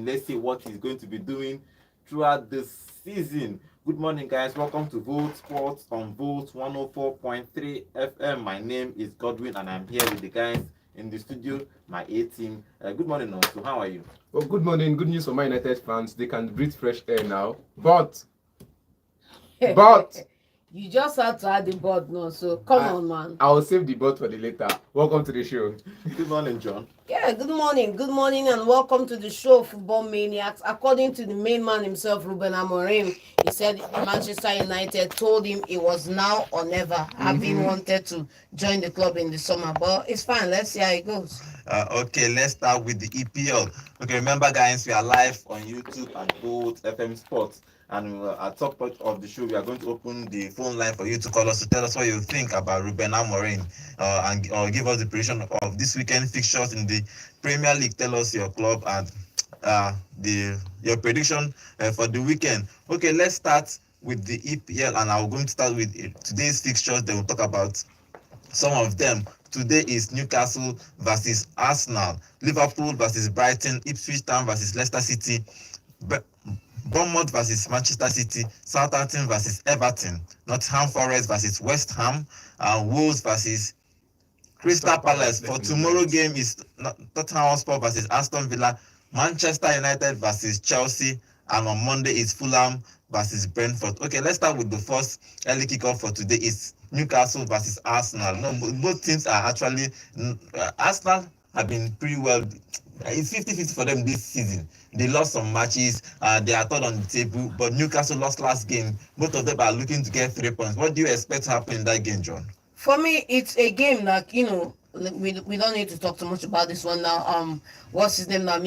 and let's see what he's going to be doing throughout this season. Good morning, guys. Welcome to Volt Sports on Volt 104.3 FM. My name is Godwin, and I'm here with the guys in the studio, my A team. Good morning, Nonsu. How are you? Well, good morning. Good news for my United fans. They can breathe fresh air now. But you just had to add the but no, so come on, man. I will save the but for the later. Welcome to the show. Good morning, John. Yeah, good morning, and welcome to the show, Football Maniacs. According to the main man himself, Ruben Amorim, he said Manchester United told him it was now or never, having wanted to join the club in the summer. But it's fine. Let's see how it goes. Okay, let's start with the EPL. Okay, remember, guys, we are live on YouTube and Volt FM Sports. And at top part of the show, we are going to open the phone line for you to call us to tell us what you think about Ruben Amorim and give us the prediction of this weekend fixtures in the Premier League. Tell us your club and your prediction for the weekend. Okay, let's start with the EPL, and I'm going to start with today's fixtures. Then we'll talk about some of them. Today is Newcastle versus Arsenal, Liverpool versus Brighton, Ipswich Town versus Leicester City, Bournemouth versus Manchester City, Southampton versus Everton, Nottingham Forest versus West Ham, Wolves versus Crystal Palace. For tomorrow game is Tottenham Hotspur versus Aston Villa, Manchester United versus Chelsea, and on Monday is Fulham versus Brentford. Okay, let's start with the first early kickoff for today is Newcastle versus Arsenal. No, both teams are actually Arsenal have been pretty well. It's 50-50 for them this season. They lost some matches. They are third on the table, but Newcastle lost last game. Both of them are looking to get 3 points. What do you expect to happen in that game, John? For me, it's a game that, we don't need to talk too much about this one now. What's his name now?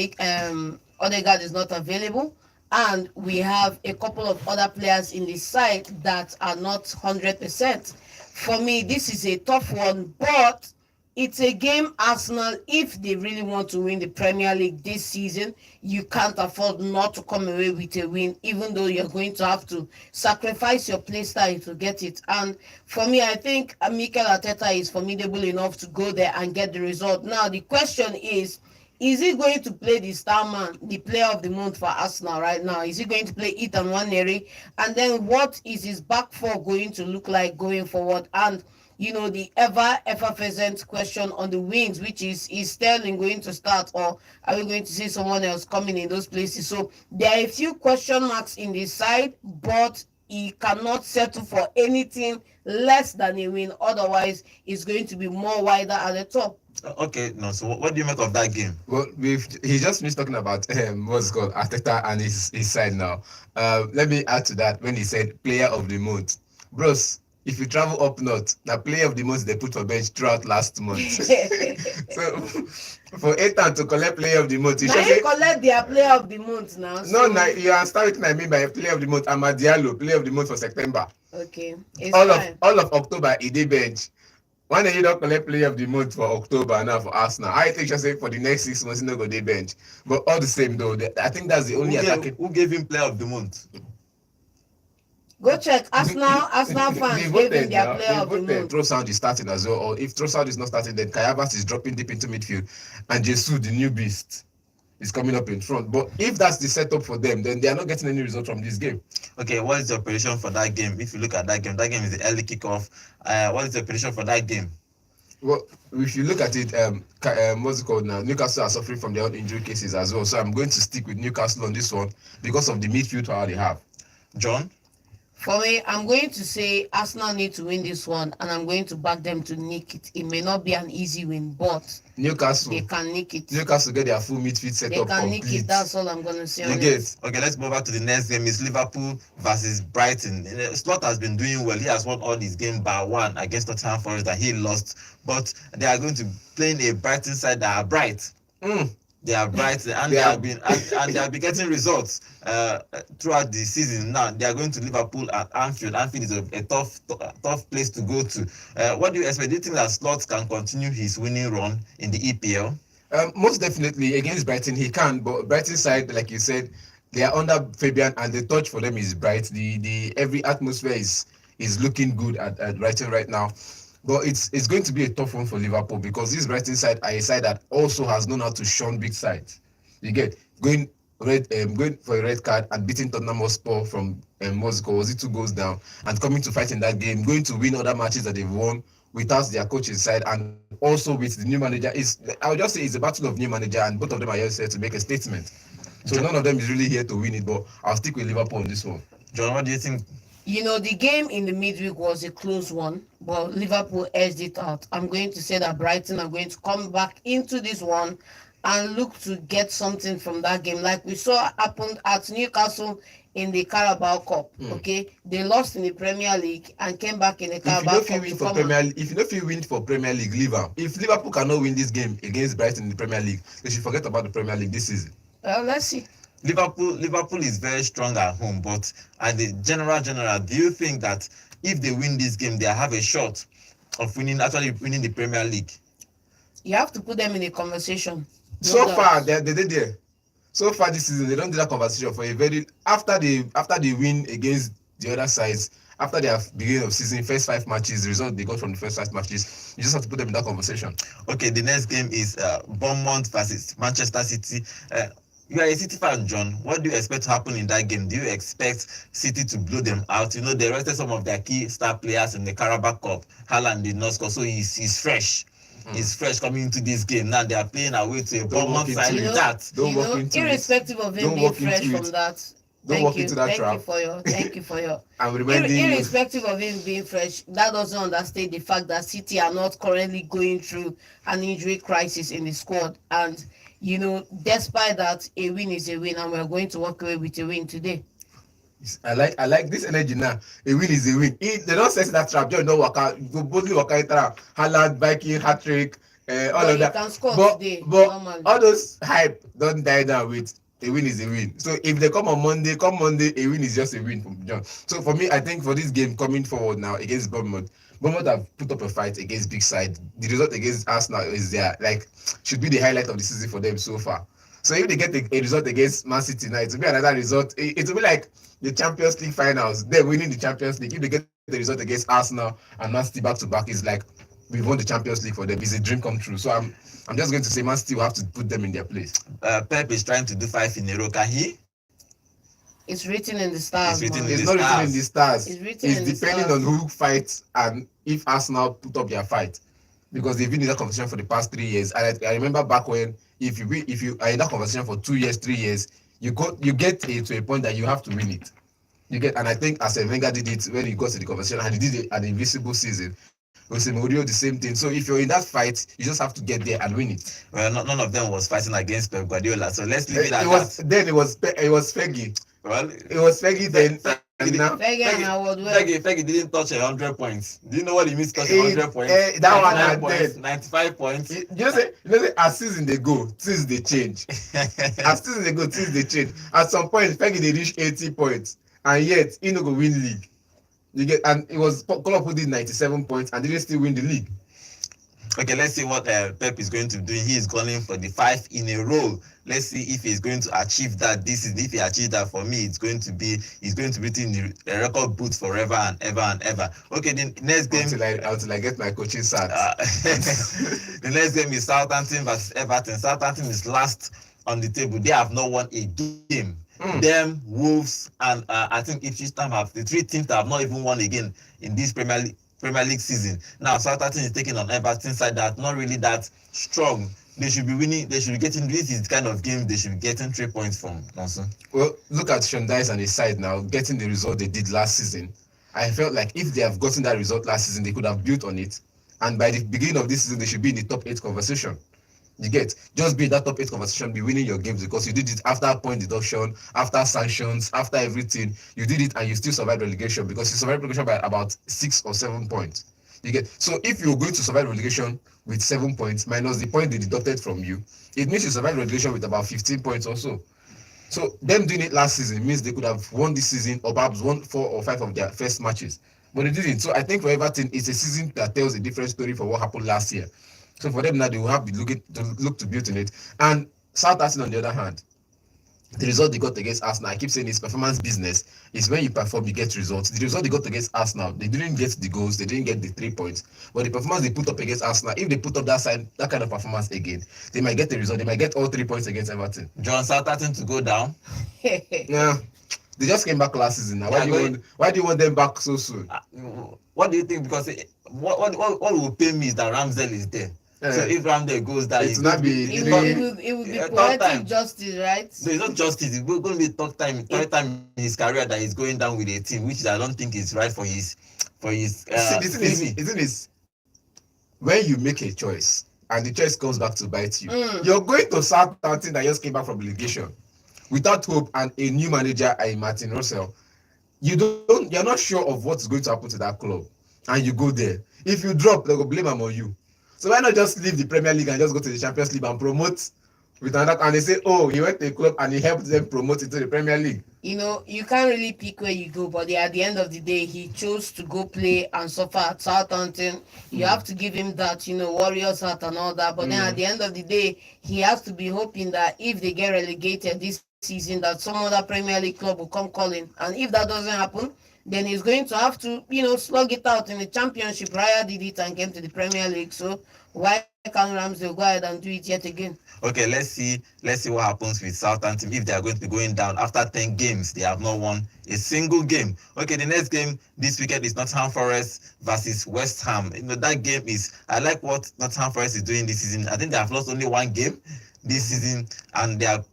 Odegaard is not available. And we have a couple of other players in the side that are not 100%. For me, this is a tough one, but it's a game Arsenal, if they really want to win the Premier League this season, you can't afford not to come away with a win, even though you're going to have to sacrifice your play style to get it. And for me, I think Mikel Arteta is formidable enough to go there and get the result. Now, the question is he going to play the star man, the player of the month for Arsenal right now? Is he going to play Ethan Nwaneri? And then what is his back four going to look like going forward? And the effervescent question on the wings, which is Sterling going to start, or are we going to see someone else coming in those places? So there are a few question marks in the side, but he cannot settle for anything less than a win. Otherwise, it's going to be more wider at the top. Okay, no. So what do you make of that game? Well, he just finished talking about what's called Arteta and his side now. Let me add to that when he said player of the month. Bros, if you travel up north, the player of the month they put for bench throughout last month. So for Ethan to collect player of the month, you should collect their player of the month now. So... No, you understand what I mean by player of the month. Amad Diallo, player of the month for September. Okay. All of October, he did bench. Why don't you not collect player of the month for October now for Arsenal? I think you say for the next 6 months, no go day bench. But all the same though, I think that's the only who gave him player of the month. Go check. Arsenal fans gave him their player of the month. Trossard is starting as well, or if Trossard is not starting, then Kai Havertz is dropping deep into midfield, and Jesus, the new beast, is coming up in front. But if that's the setup for them, then they are not getting any result from this game. Okay, what is your prediction for that game? If you look at that game is the early kickoff. What is your prediction for that game? Well, if you look at it, what's it called now? Newcastle are suffering from their own injury cases as well. So I'm going to stick with Newcastle on this one because of the midfield power they have. John? For me, I'm going to say Arsenal need to win this one, and I'm going to back them to nick it. It may not be an easy win, but Newcastle, they can nick it. Newcastle get their full midfield set up. They can nick it. That's all I'm going to say. Okay, let's move on to the next game. It's Liverpool versus Brighton. Slot has been doing well. He has won all his games by one against Nottingham Forest that he lost, but they are going to play in a Brighton side that are bright. They are bright and they have been getting results throughout the season. Now they are going to Liverpool at Anfield. Anfield is a tough place to go to. What do you expect? Do you think that Slot can continue his winning run in the EPL? Most definitely against Brighton he can, but Brighton side, like you said, they are under Fabian, and the touch for them is bright. The every atmosphere is looking good at Brighton right now. But it's going to be a tough one for Liverpool because this Brighton side are a side that also has known how to shun big sides. You get going going for a red card and beating Tottenham Hotspur from Moscow. Was it 2 goals down and coming to fight in that game, going to win other matches that they've won without their coach inside and also with the new manager. I would just say it's a battle of new manager, and both of them are just here to make a statement. So none of them is really here to win it, but I'll stick with Liverpool on this one. John, what do you think? You know, the game in the midweek was a close one, but Liverpool edged it out. I'm going to say that Brighton are going to come back into this one and look to get something from that game, like we saw happened at Newcastle in the Carabao Cup. Okay, they lost in the Premier League and came back in the Carabao Cup. If you don't feel win for Premier League, Liverpool. If Liverpool cannot win this game against Brighton in the Premier League, they should forget about the Premier League this season. Well, let's see. Liverpool is very strong at home, but at the general, do you think that if they win this game, they have a shot of winning the Premier League? You have to put them in a conversation. So far, they did there. So far this season, they don't do that conversation for a very after they win against the other sides. After their beginning of season, first 5 matches, the result they got from the first 5 matches, you just have to put them in that conversation. Okay, the next game is Bournemouth versus Manchester City. You are a City fan, John. What do you expect to happen in that game? Do you expect City to blow them out? You know, they rested some of their key star players in the Carabao Cup. Haaland did not score, so he's fresh. He's fresh coming into this game. Now they are playing away to a Bournemouth side with that. Irrespective of him being fresh from that. Thank you for your. Irrespective of him being fresh, that doesn't understate the fact that City are not currently going through an injury crisis in the squad. And you know, despite that, a win is a win, and we're going to walk away with a win today. I like this energy now. A win is a win. They don't set that trap. Just don't work out. Go boldly work out. Haaland, Viking, hat trick, all of that. Can score but today, all those hype don't die down with a win is a win. So if they come Monday, a win is just a win from John. So for me, I think for this game coming forward now against Bournemouth have put up a fight against big side. The result against Arsenal is should be the highlight of the season for them so far. So if they get a result against Man City now, it will be another result. It will be like the Champions League finals. They're winning the Champions League. If they get the result against Arsenal and Man City back to back, it's like we've won the Champions League for them. It's a dream come true. So I'm just going to say Man City will have to put them in their place. Pep is trying to do 5 in a row. Can he? It's written in the stars. It's not written in the stars. It's depending on who fights and if Arsenal put up their fight, because they've been in that competition for the past 3 years. And I remember back when if you are in that conversation for 2 years, 3 years, you get to a point that you have to win it. And I think Arsene Wenger did it when he got to the conversation, and he did it an invisible season. Jose Mourinho the same thing. So if you're in that fight, you just have to get there and win it. Well, none of them was fighting against Pep Guardiola, so let's leave it at that. Then it was Fergie. Well, it was Fergie then. Fergie didn't touch 100 points. Do you know what it means touch 100 points? That one had points, 95 points. You know, say, as season they go, things they change. As season they go, things they change. At some point, Fergie they reach 80 points, and yet he no go win league. And it was Klopp who did 97 points and didn't still win the league. Okay, let's see what Pep is going to do. He is calling for the 5 in a row. Let's see if he's going to achieve that. If he achieves that, for me, he's going to be in the record book forever and ever and ever. Okay, the next game. Until I get my coaching sat. The next game is Southampton versus Everton. Southampton is last on the table. They have not won a game. Them, Wolves, and I think Ipswich Town have the 3 teams that have not even won again in this Premier League season. Now Southampton is taking on Everton side that's not really that strong. They should be winning. They should be getting. This is the kind of game they should be getting 3 points from. Also, well, look at Sean Dyche and his side now getting the result they did last season. I felt like if they have gotten that result last season, they could have built on it, and by the beginning of this season, they should be in the top 8 conversation. You get just be in that top 8 conversation, be winning your games, because you did it after point deduction, after sanctions, after everything. You did it and you still survived relegation, because you survived relegation by about 6 or 7 points. You get so if you're going to survive relegation with 7 points minus the point they deducted from you, it means you survived relegation with about 15 points or so. So them doing it last season means they could have won this season or perhaps won 4 or 5 of their first matches, but they didn't. So I think for Everton, it's a season that tells a different story for what happened last year. So for them now, they will have to look to build on it. And Southampton, on the other hand, The result they got against Arsenal, I keep saying it's performance business. Is when you perform, you get results. The result they got against Arsenal, they didn't get the goals, they didn't get the 3 points. But the performance they put up against Arsenal, if they put up that kind of performance again, they might get the result. They might get all 3 points against Everton. John Southampton to go down. Yeah, they just came back last season. Now, why do you want them back so soon? What do you think? Because what will pay me is that Ramsdale is there. So if Ramsdale goes down, it will not be. It would be poetic justice, right? No, it's not justice. It's going to be third time in his career that he's going down with a team, which I don't think is right for his. Isn't it? When you make a choice and the choice comes back to bite you, you're going to Southampton that just came back from relegation without hope and a new manager, Martin Russell. You're not sure of what's going to happen to that club, and you go there. If you drop, they'll blame them on you. So why not just leave the Premier League and just go to the Champions League and promote with another? And they say, oh, he went to a club and he helped them promote into the Premier League. You know, you can't really pick where you go, but at the end of the day, he chose to go play and suffer at Southampton. You have to give him that, Warriors hat and all that. But then at the end of the day, he has to be hoping that if they get relegated this season, that some other Premier League club will come calling. And if that doesn't happen, then he's going to have to, slug it out in the Championship. Raya did it and came to the Premier League. So why can't Ramsdale go ahead and do it yet again? Okay, let's see what happens with Southampton if they are going to be going down. After 10 games, they have not won a single game. Okay, the next game this weekend is Nottingham Forest versus West Ham. That game I like what Nottingham Forest is doing this season. I think they have lost only one game this season, and they are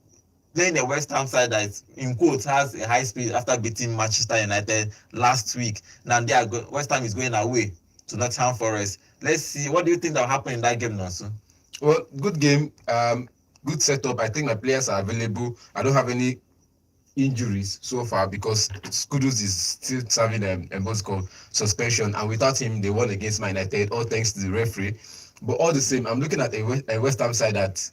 playing a West Ham side that, in quotes, has a high speed after beating Manchester United last week. Now West Ham is going away to Nottingham Forest. Let's see. What do you think that will happen in that game, Nonso? Well, good game. Good setup. I think my players are available. I don't have any injuries so far because Kudus is still serving what's called suspension. And without him, they won against Man United, all thanks to the referee. But all the same, I'm looking at a West Ham side that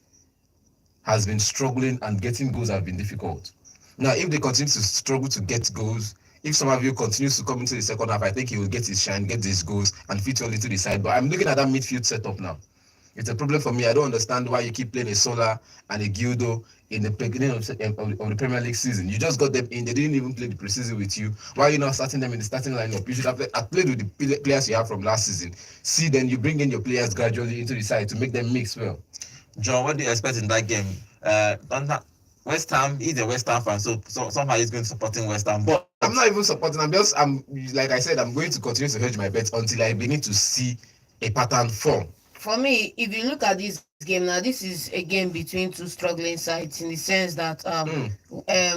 has been struggling and getting goals have been difficult. Now, if they continue to struggle to get goals, if Somerville continues to come into the second half, I think he will get his shine, get his goals, and fit well into the side. But I'm looking at that midfield setup now. It's a problem for me. I don't understand why you keep playing a Sola and a Gildo in the beginning of the Premier League season. You just got them in. They didn't even play the preseason with you. Why are you not starting them in the starting lineup? You should have played with the players you have from last season. See, then you bring in your players gradually into the side to make them mix well. John, what do you expect in that game? West Ham, he's a West Ham fan, so somehow he's going to supporting West Ham. But I'm not even supporting. I'm like I said, I'm going to continue to hedge my bets until I begin to see a pattern form. For me, if you look at this game now, this is a game between two struggling sides in the sense that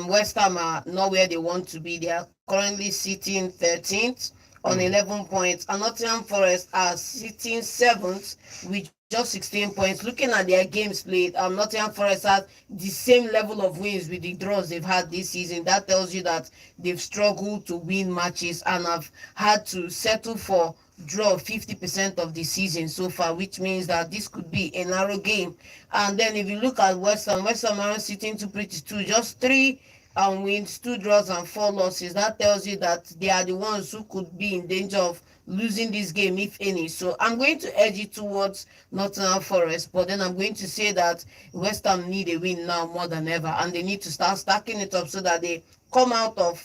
West Ham are not where they want to be. They are currently sitting 13th on 11 points, and Nottingham Forest are sitting 7th with just 16 points. Looking at their games played, Nottingham Forest has the same level of wins with the draws they've had this season. That tells you that they've struggled to win matches and have had to settle for draw 50% of the season so far, which means that this could be a narrow game. And then if you look at West Ham are sitting just 3 wins, 2 draws and 4 losses. That tells you that they are the ones who could be in danger of losing this game, if any. So I'm going to edge it towards Nottingham Forest, but then I'm going to say that West Ham need a win now more than ever, and they need to start stacking it up so that they come out of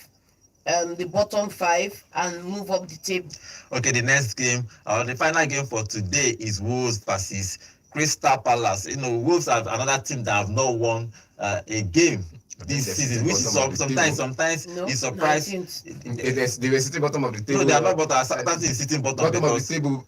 the bottom 5 and move up the table. Okay, the next game, the final game for today is Wolves versus Crystal Palace. Wolves are another team that have not won a game this season, which is sometimes is surprise. They were sitting bottom of the table. No, they are not bottom. Southampton is sitting bottom of the table.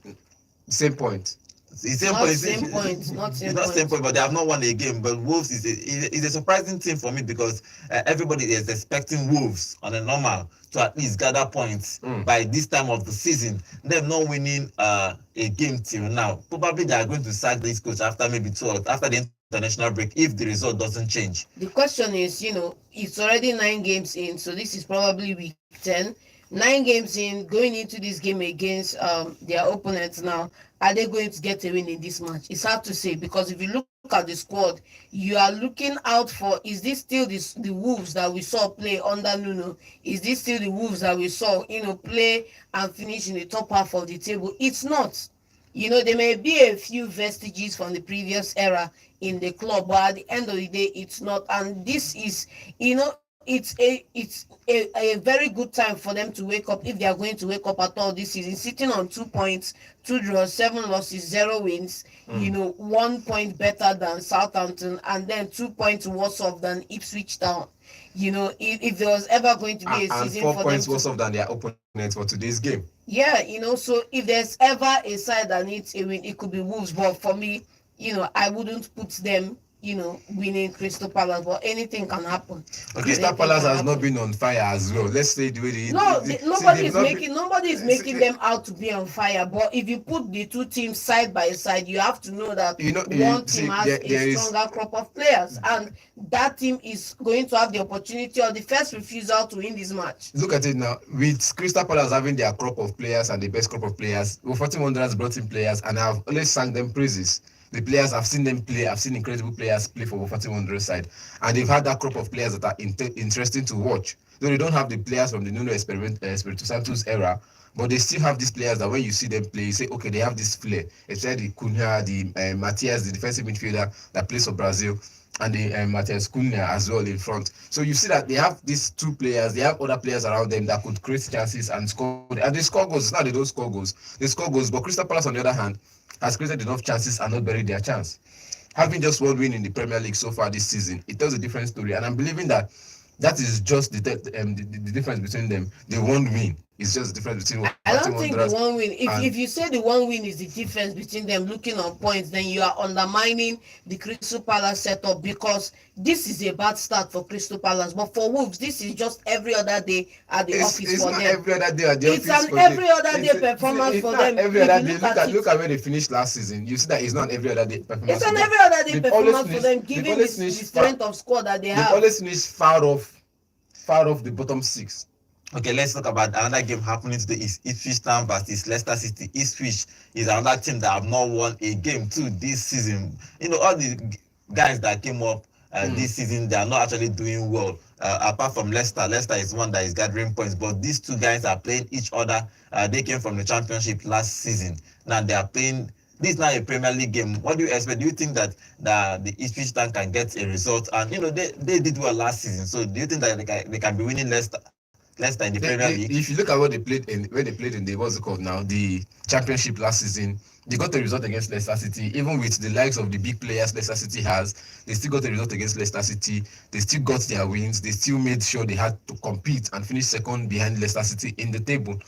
Same point. Not same point, but they have not won a game. But Wolves is a surprising team for me because everybody is expecting Wolves on a normal to at least gather points by this time of the season. They're not winning a game till now. Probably they are going to sack this coach after maybe 2 or after the international break if the result doesn't change. The question is, it's already 9 games in, so this is probably week 10. 9 games in, going into this game against their opponents now, are they going to get a win in this match? It's hard to say, because if you look at the squad, you are looking out for, is this still the Wolves that we saw play under Nuno? Is this still the Wolves that we saw, play and finish in the top half of the table? It's not. There may be a few vestiges from the previous era in the club, but at the end of the day, it's not. And this is, it's a very good time for them to wake up, if they are going to wake up at all this season, sitting on 2 points, two draws, seven losses, zero wins. 1 point better than Southampton, and then 2 points worse off than Ipswich Town. If there was ever going to be a And season four for points them worse to, off than their opponents for today's game. yeah, so if there's ever a side that needs a win, it could be Wolves. But for me, I wouldn't put them, winning Crystal Palace. But anything can happen. Okay. Crystal Anything Palace can has not happen. been on fire as well. Let's say the way No, see, nobody they've is not making nobody is making see, them out to be on fire. But if you put the two teams side by side, you have to know that one see, team has there a is stronger crop of players, and that team is going to have the opportunity or the first refusal to win this match. look at it now. With Crystal Palace having their crop of players and the best crop of players, Wolverhampton Wanderers brought in players, and I've always sang them praises. The players, I've seen them play. I've seen incredible players play for Wolverhampton Wanderers side, and they've had that crop of players that are interesting to watch. Though they don't have the players from the Nuno Espirito Santos era, but they still have these players that when you see them play, you say, okay, they have this flair. Especially the Cunha, the Matias, the defensive midfielder that plays for Brazil, and the Matias Cunha as well in front. So you see that they have these two players, they have other players around them that could create chances and score. And they score goals. It's not they don't score goals. They score goals. But Crystal Palace, on the other hand, has created enough chances and not buried their chance. Having just one win in the Premier League so far this season, it tells a different story. And I'm believing that that is just the difference between them. The one win is just the difference between I don't think the Wanderers. one win. If you say the one win is the difference between them looking on points, then you are undermining the Crystal Palace setup, because this is a bad start for Crystal Palace. But for Wolves, this is just every other day at the office It's for not them. every other day at the It's office. an for every them. other day It's performance it's for not them. every If other you day. look Look at at it, look at where they finished last season. You see that it's not every other day performance. it's an for them. every other day They've always performance for them, they've given always the finished strength of squad that they They've have. always finished far off the bottom six. Okay, let's talk about another game happening today. Is Ipswich Town versus Leicester City. Ipswich is another team that have not won a game too this season. All the guys that came up this season, they are not actually doing well. Apart from Leicester, Leicester is one that is gathering points, but these two guys are playing each other. They came from the Championship last season. Now they are playing. This is not a Premier League game. What do you expect? Do you think that the Ipswich Town can get a result? And they did well last season. So do you think that they can be winning Leicester in the Premier League? If you look at what they played in the what's it called now, the Championship last season, they got a result against Leicester City. Even with the likes of the big players Leicester City has, they still got a result against Leicester City. They still got their wins. They still made sure they had to compete and finish second behind Leicester City in the table.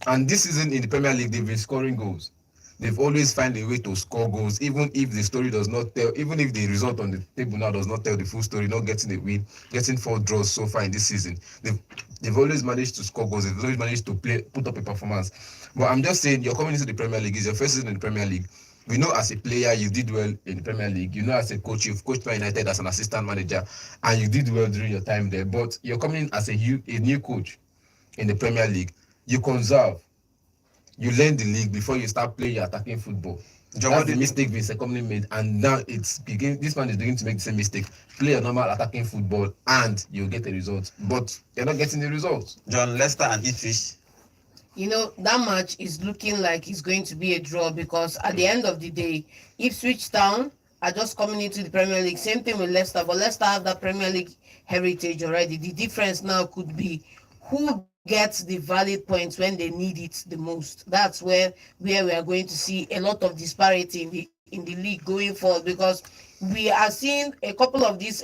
And this season in the Premier League, they've been scoring goals. They've always find a way to score goals, even if the story does not tell, even if the result on the table now does not tell the full story, not getting a win, getting 4 draws so far in this season. They've always managed to score goals. They've always managed to put up a performance. But I'm just saying, you're coming into the Premier League. It's your first season in the Premier League. We know as a player you did well in the Premier League. You know as a coach you've coached Man United as an assistant manager, and you did well during your time there. But you're coming in as a new coach in the Premier League. You conserve. You learn the league before you start playing your attacking football. John, That's the mistake Vince Kompany made, and now this man is beginning to make the same mistake. Play a normal attacking football and you'll get a result. But you're not getting the results. John, Leicester and Ipswich. That match is looking like it's going to be a draw, because at the end of the day, Ipswich Town are just coming into the Premier League. Same thing with Leicester, but Leicester have that Premier League heritage already. The difference now could be who gets the valid points when they need it the most. That's where we are going to see a lot of disparity in the league going forward, because we are seeing a couple of these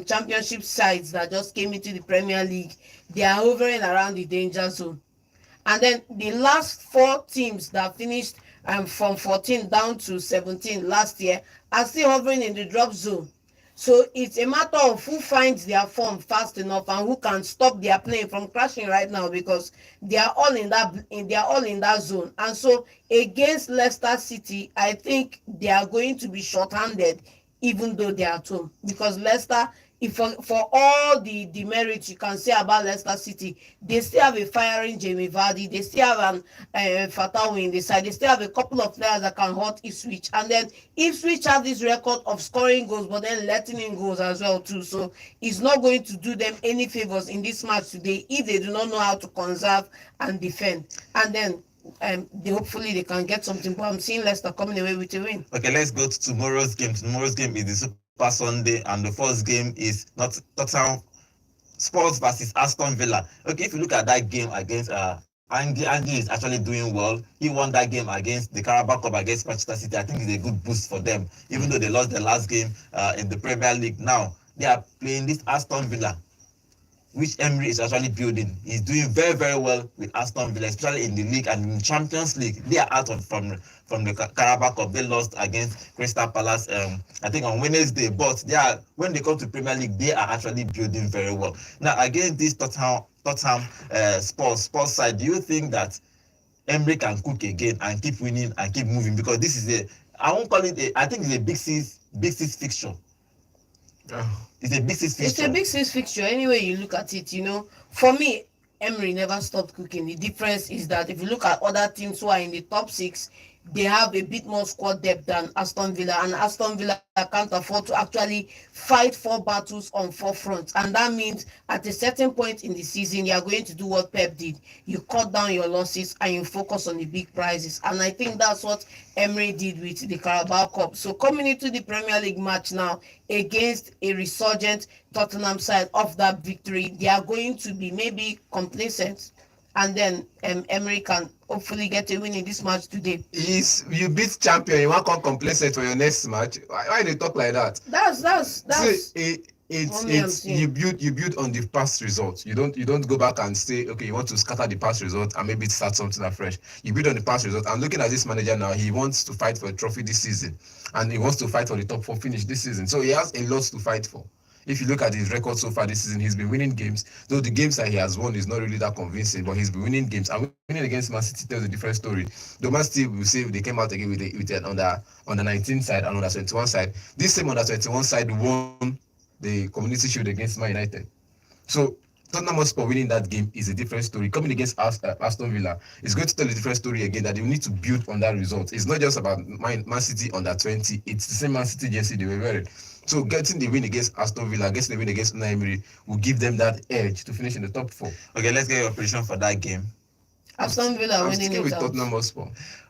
championship sides that just came into the Premier League. They are hovering around the danger zone. And then the last 4 teams that finished from 14 down to 17 last year are still hovering in the drop zone. So it's a matter of who finds their form fast enough and who can stop their plane from crashing right now, because they are all in that zone. And so against Leicester City, I think they are going to be short-handed, even though they are at home, because Leicester, for all the demerits you can say about Leicester City, they still have a firing Jamie Vardy, they still have an Fatawu in the side, they still have a couple of players that can hurt Ipswich, and then Ipswich have this record of scoring goals but then letting in goals as well too. So it's not going to do them any favors in this match today if they do not know how to conserve and defend. And then they hopefully they can get something. But I'm seeing Leicester coming away with a win. Okay, let's go to tomorrow's game. Tomorrow's game is the Super Sunday, and the first game is not Tottenham Spurs versus Aston Villa. Okay, if you look at that game against Andy is actually doing well. He won that game against the Carabao Cup against Manchester City. I think it's a good boost for them, even though they lost the last game in the Premier League. Now they are playing this Aston Villa, which Emery is actually building. He's doing very, very well with Aston Villa, especially in the league and in the Champions League. They are out from the Carabao Cup. They lost against Crystal Palace, I think on Wednesday. But they are, when they come to Premier League, they are actually building very well. Now against this Tottenham Spurs side, do you think that Emery can cook again and keep winning and keep moving? Because this is I won't call it I think it's a big six fixture. It's a big six fixture. It's a big six fixture. Anyway, you look at it, for me, Emery never stopped cooking. The difference is that if you look at other teams who are in the top six, they have a bit more squad depth than Aston Villa, and Aston Villa can't afford to actually fight 4 battles on 4 fronts. And that means at a certain point in the season, you are going to do what Pep did. You cut down your losses and you focus on the big prizes. And I think that's what Emery did with the Carabao Cup. So coming into the Premier League match now against a resurgent Tottenham side of that victory, they are going to be maybe complacent, and then Emery can hopefully get a win in this match today. You beat champion, you want to come complacent for your next match? Why they talk like that? That's It's you build on the past results. You don't go back and say, okay, you want to scatter the past result and maybe start something afresh. You build on the past result. And looking at this manager now, he wants to fight for a trophy this season, and he wants to fight for the top 4 finish this season. So he has a lot to fight for. If you look at his record so far this season, he's been winning games. Though the games that he has won is not really that convincing, but he's been winning games. And winning against Man City tells a different story. The Man City, will say they came out again with an under 19 side and under 21 side. This same under 21 side won the Community Shield against Man United. So Tottenham Hotspur winning that game is a different story. Coming against Aston Villa is going to tell a different story again, that you need to build on that result. It's not just about Man City under 20. It's the same Man City jersey they were wearing. So getting the win against Aston Villa, getting the win against Unai Emery will give them that edge to finish in the top 4. Okay, let's get your prediction for that game. Aston Villa winning it with out. Tottenham Hotspur.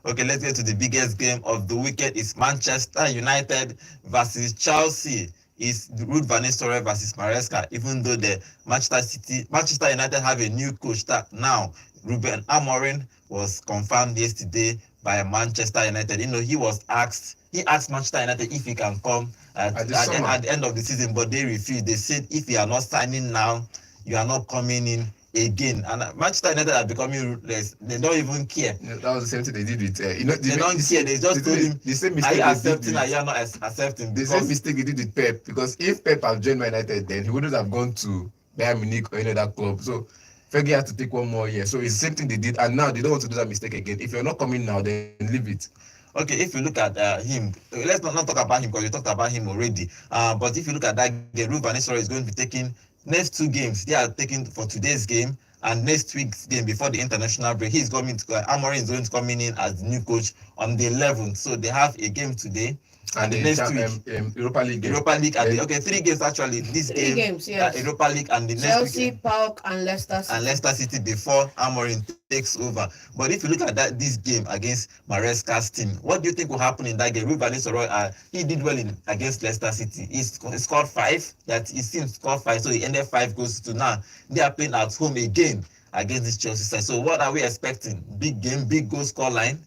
Okay, let's get to the biggest game of the weekend. It's Manchester United versus Chelsea. It's Ruud van Nistelrooy versus Maresca. Even though the Manchester United have a new coach now, Ruben Amorim was confirmed yesterday by Manchester United. He asked Manchester United if he can come at the end of the season, but they refused. They said, if you are not signing now, you are not coming in again. And Manchester United are becoming ruthless. They don't even care. That was the same thing they did with they don't care. They just told him, the same mistake, are you accepting or you are not accepting? The same mistake they did with Pep, because if Pep had joined Man United, then he wouldn't have gone to Bayern Munich or any other club. So Fergie had to take 1 more year. So it's the same thing they did, and now they don't want to do that mistake again. If you're not coming now, then leave it. Okay, if you look at him, let's not talk about him because we talked about him already. But if you look at that game, Ruud van Nistelrooy is going to be taking next 2 games. They are taking for today's game and next week's game before the international break. Amorim is going to come in as the new coach on the 11th. So they have a game today. And the next week, Europa League game. 3 games actually. This 3 games, yes. Europa League and the next Chelsea, week, PAOK, and Leicester City. And Leicester City before Amorim takes over. But if you look at this game against Maresca's team, what do you think will happen in that game? Ruud van Nistelrooy, he did well against Leicester City. He scored 5. His team scored 5, so he ended 5 goals to now. They are playing at home again against this Chelsea side. So what are we expecting? Big game, big goal score line?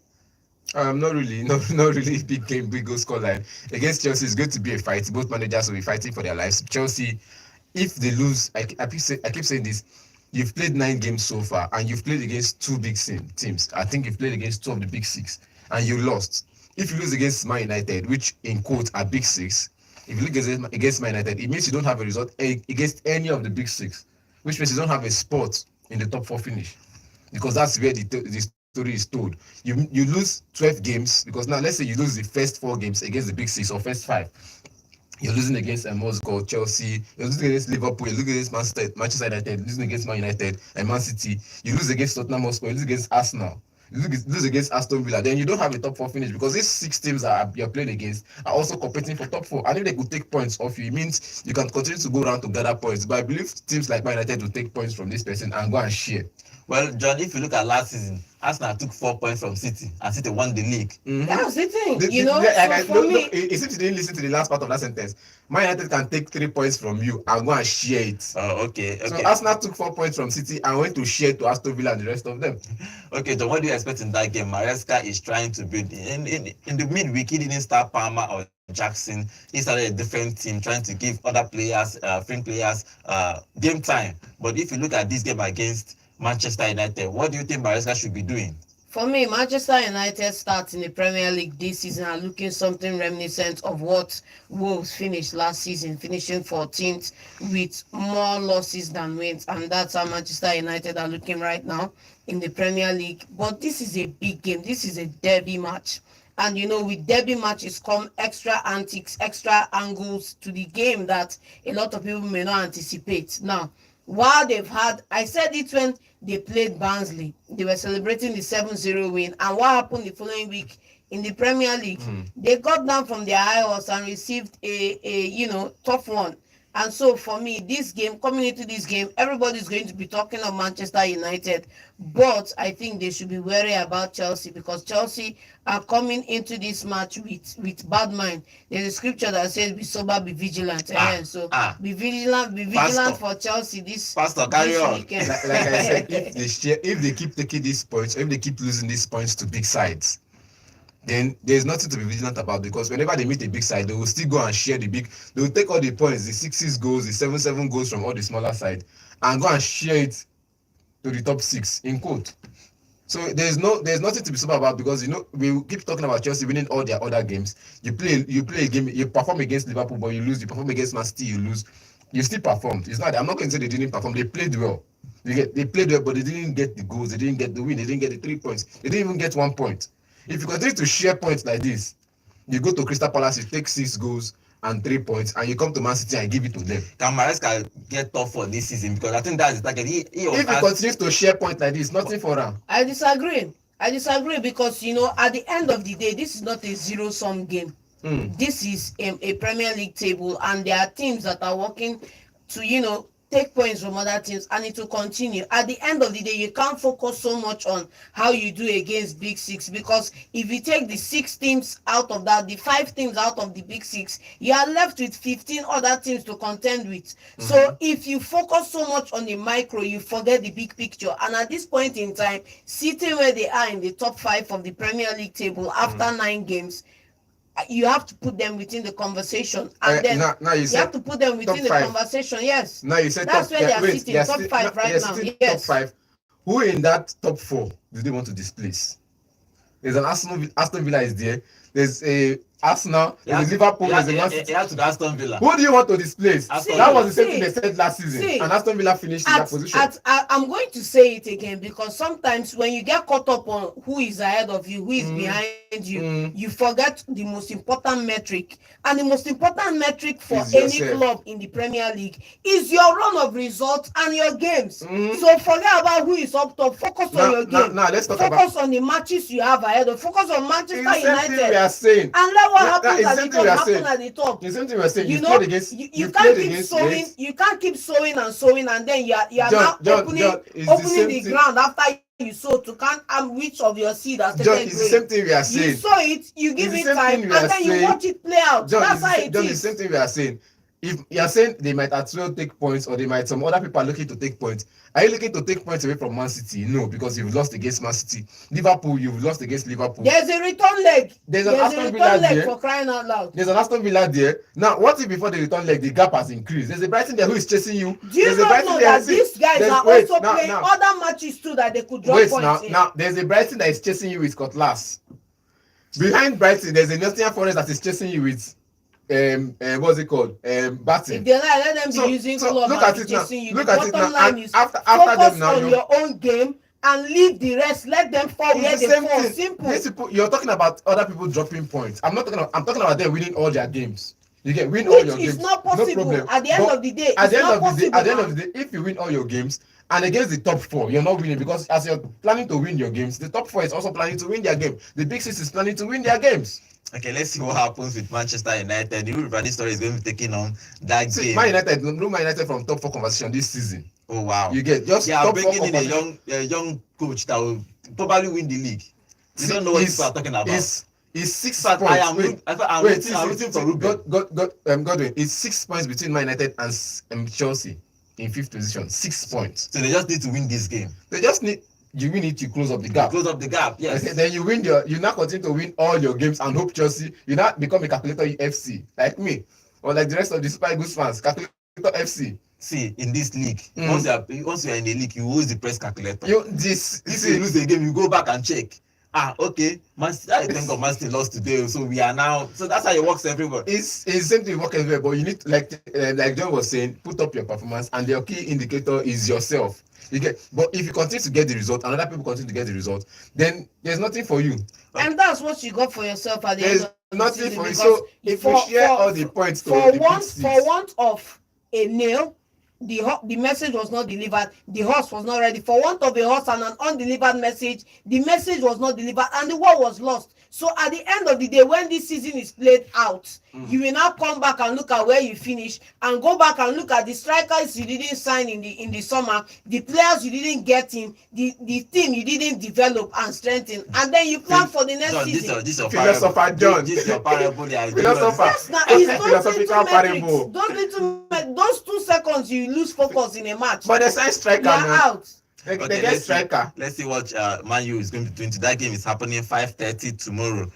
Not really big game, big goal score line. Against Chelsea, it's going to be a fight. Both managers will be fighting for their lives. Chelsea, if they lose, I keep saying this, you've played 9 games so far, and you've played against 2 big teams. I think you've played against 2 of the big 6, and you lost. If you lose against Man United, which in quotes are big 6, if you look against Man United, it means you don't have a result against any of the big 6, which means you don't have a spot in the top 4 finish, because that's where the story is told. You lose 12 games, because now let's say you lose the first 4 games against the big 6 or first 5. You're losing against Moscow, Chelsea, you're losing against Liverpool, you're losing against Manchester United, losing against Man United and Man City, you lose against Tottenham Hotspur, you lose against Arsenal, you lose against Aston Villa, then you don't have a top 4 finish, because these 6 teams that you're playing against are also competing for top 4. And if they could take points off you, it means you can continue to go around to gather points. But I believe teams like Man United will take points from this person and go and share. Well, John, if you look at last season, Arsenal took 4 points from City, and City won the league. That's the thing, The- you the- know. like, So for look, me, it seems you didn't listen to the last part of that sentence. Man United can take 3 points from you and go and share it. Oh, okay, So okay. Arsenal took 4 points from City and went to share to Aston Villa and the rest of them. Okay, John, what do you expect in that game? Maresca is trying to build. In the midweek, he didn't start Palmer or Jackson. He started a different team, trying to give other players, fringe players, game time. But if you look at this game against Manchester United, what do you think Maresca should be doing? for me, Manchester United starts in the Premier League this season are looking something reminiscent of what Wolves finished last season, finishing 14th with more losses than wins, and that's how Manchester United are looking right now in the Premier League. But this is a big game. This is a derby match. And you know, with derby matches come extra antics, extra angles to the game that a lot of people may not anticipate. Now, while they've had, I said it when they played Barnsley, they were celebrating the 7-0 win. And what happened the following week in the Premier League? They got down from their high horse and received a tough one. And so for me, this game, coming into this game, everybody's going to be talking of Manchester United. But I think they should be wary about Chelsea, because Chelsea are coming into this match with bad mind. There's a scripture that says, be sober, be vigilant. Be vigilant, Pastor. for Chelsea this, Pastor, carry this on. weekend. Like I said, if they keep taking these points, if they keep losing these points to big sides, then there's nothing to be vigilant about, because whenever they meet a big side, they will still go and share the big. They will take all the points, the 6-6 goals, the 7-7 goals from all the smaller side, and go and share it to the top 6 in quote. So there's nothing to be super about, because you know we keep talking about Chelsea winning all their other games. You play a game, you perform against Liverpool, but you lose. You perform against Man City, you lose. You still performed. It's not. I'm not going to say they didn't perform. They played well. They played well, but they didn't get the goals. They didn't get the win. They didn't get the 3 points. They didn't even get 1 point. If you continue to share points like this, you go to Crystal Palace, you take 6 goals and 3 points, and you come to Man City and give it to them. Can Maresca get tough for this season? Because I think that's the target. If he continues to share points like this, nothing for him. I disagree because, you know, at the end of the day, this is not a zero-sum game. This is a Premier League table, and there are teams that are working to, you know, take points from other teams, and it will continue. At the end of the day, you can't focus so much on how you do against Big Six, because if you take the 6 teams out of that, the 5 teams out of the Big Six, you are left with 15 other teams to contend with. So if you focus so much on the micro, you forget the big picture. And at this point in time, sitting where they are in the top 5 of the Premier League table after 9 games, you have to put them within the conversation, and then now you have to put them within the conversation. Yes. Now you said that's top, where they are sitting, they are top 5 right now. Top Yes. 5. Who in that top 4 do they want to displace? There's an Aston Villa is there. There's a Arsenal, there's Liverpool, there's a Man City. to Aston Villa. Who do you want to displace? That was the same thing they said last season, and Aston Villa finished in that position. I'm going to say it again, because sometimes when you get caught up on who is ahead of you, who is behind you, you forget the most important metric. And the most important metric for any club in the Premier League is your run of results and your games. So forget about who is up top. Focus on your game. Now let's talk Focus on the matches you have ahead of. Focus on Manchester United. We are saying. And let what happens at the top happen at the top. The same thing we are saying. You know, you can't keep sowing. You can't keep sowing, and then you are now opening the ground after you sow to count which of your seed has John, it's the same thing we are saying. You sow it, you give it time, and then you watch it play out. John, that's how it John, is. It's the same thing we are saying. If you are saying they might as well take points, or some other people are looking to take points. Are you looking to take points away from Man City? No, because you've lost against Man City. Liverpool, you've lost against Liverpool. There's a return leg. There's an Aston Villa there. For crying out loud. There's an Aston Villa there. Now, what if before the return leg, the gap has increased? There's a Brighton there who is chasing you. Do you not know that these guys are also playing other matches too that they could drop points in? Now, there's a Brighton that is chasing you with Cutlass. Behind Brighton, there's a Nottingham Forest that is chasing you with what's it called? Batting. If they're not, let them be using club look at it now. you. Look The at it bottom now. line is After focus them now, on your own game and leave the rest. Let them fall where it's the they same fall. thing. Simple. These people, you're talking about other people dropping points. I'm talking about them winning all their games. You get win all your games. Which is not possible. No problem. At the end of the day, at the it's end of the day, if you win all your games and against the top 4, you're not winning, because as you're planning to win your games, the top 4 is also planning to win their game. The Big 6 is planning to win their games. Okay, let's see what happens with Manchester United. The River story is going to be taking on that game. Man United from top 4 conversation this season. Oh wow. You get just They are top four bringing in a competition. young coach that will probably win the league. You don't know what people are talking about. Is 6 In fact, points. Wait, I'm wait, rooting for Ruben. Godwin, it's 6 points between Man United and Chelsea in 5th position. 6 points. So they just need to win this game. They just need you win it to close up the gap. Close up the gap, yes. Okay, then you now continue to win all your games and hope Chelsea. You now become a calculator FC like me, or like the rest of the Super Eagles fans. Calculator FC. See, in this league, once you are in the league, you always the press calculator. You lose the game, you go back and check. Okay, I think of Man City lost today, so we are now. So that's how it works everywhere. It's same thing work everywhere, but you need to, like John was saying, put up your performance, and your key indicator is yourself. You get, but if you continue to get the result, and other people continue to get the result, then there's nothing for you. And that's what you got for yourself at the There's end of the nothing season. for you. So if you share all the points for want of a nail, the message was not delivered. The horse was not ready. For want of a horse and an undelivered message, the message was not delivered, and the war was lost. So at the end of the day, when this season is played out, you will now come back and look at where you finish, and go back and look at the strikers you didn't sign in the summer, the players you didn't get in, the team you didn't develop and strengthen, and then you plan for the next season. This is philosopher John. This is your parable. Philosopher. Now, it's philosophical parable. Those 2 seconds you lose focus in a match. But the sign striker you are out. They get striker. Let's see what Man U is going to do into that game. Is happening 5:30 tomorrow.